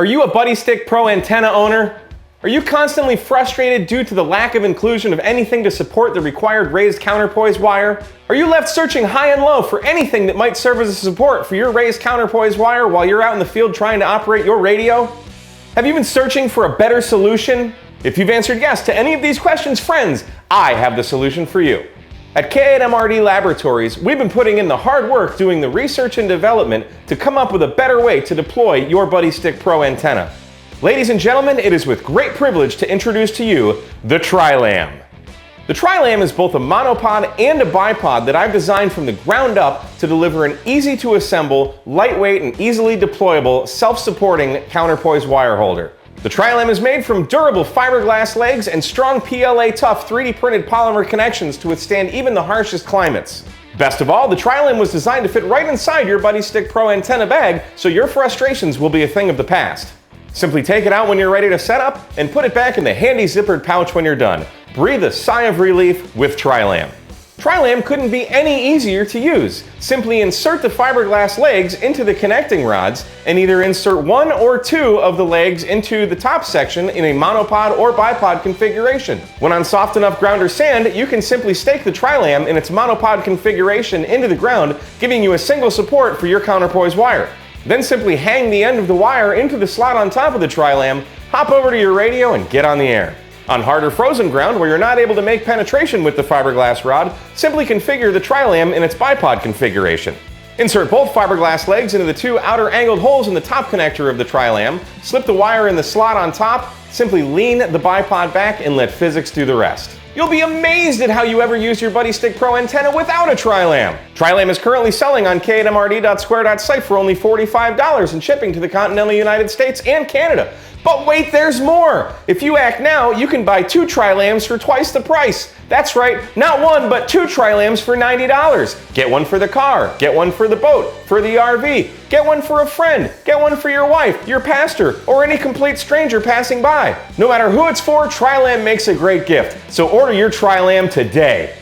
Are you a Buddistick Pro antenna owner? Are you constantly frustrated due to the lack of inclusion of anything to support the required raised counterpoise wire? Are you left searching high and low for anything that might serve as a support for your raised counterpoise wire while you're out in the field trying to operate your radio? Have you been searching for a better solution? If you've answered yes to any of these questions, friends, I have the solution for you. At K8MRD Laboratories, we've been putting in the hard work doing the research and development to come up with a better way to deploy your Buddistick Pro antenna. Ladies and gentlemen, it is with great privilege to introduce to you the Tri-Lam. The Tri-Lam is both a monopod and a bipod that I've designed from the ground up to deliver an easy to assemble, lightweight and easily deployable, self-supporting counterpoise wire holder. The Tri-Lam is made from durable fiberglass legs and strong PLA-tough 3D printed polymer connections to withstand even the harshest climates. Best of all, the Tri-Lam was designed to fit right inside your Buddistick Pro antenna bag, so your frustrations will be a thing of the past. Simply take it out when you're ready to set up and put it back in the handy zippered pouch when you're done. Breathe a sigh of relief with Tri-Lam. Tri-Lam couldn't be any easier to use. Simply insert the fiberglass legs into the connecting rods and either insert one or two of the legs into the top section in a monopod or bipod configuration. When on soft enough ground or sand, you can simply stake the Tri-Lam in its monopod configuration into the ground, giving you a single support for your counterpoise wire. Then simply hang the end of the wire into the slot on top of the Tri-Lam, hop over to your radio and get on the air. On hard or frozen ground where you're not able to make penetration with the fiberglass rod, simply configure the Tri-Lam in its bipod configuration. Insert both fiberglass legs into the two outer angled holes in the top connector of the Tri-Lam, slip the wire in the slot on top, simply lean the bipod back and let physics do the rest. You'll be amazed at how you ever use your Buddistick Pro antenna without a Tri-Lam. Tri-Lam is currently selling on K8MRD.square.site for only $45 and shipping to the continental United States and Canada. But wait, there's more! If you act now, you can buy two Tri-Lams for twice the price. That's right, not one, but two Tri-Lams for $90. Get one for the car, get one for the boat, for the RV, get one for a friend, get one for your wife, your pastor, or any complete stranger passing by. No matter who it's for, Tri-Lam makes a great gift. So order your Tri-Lam today.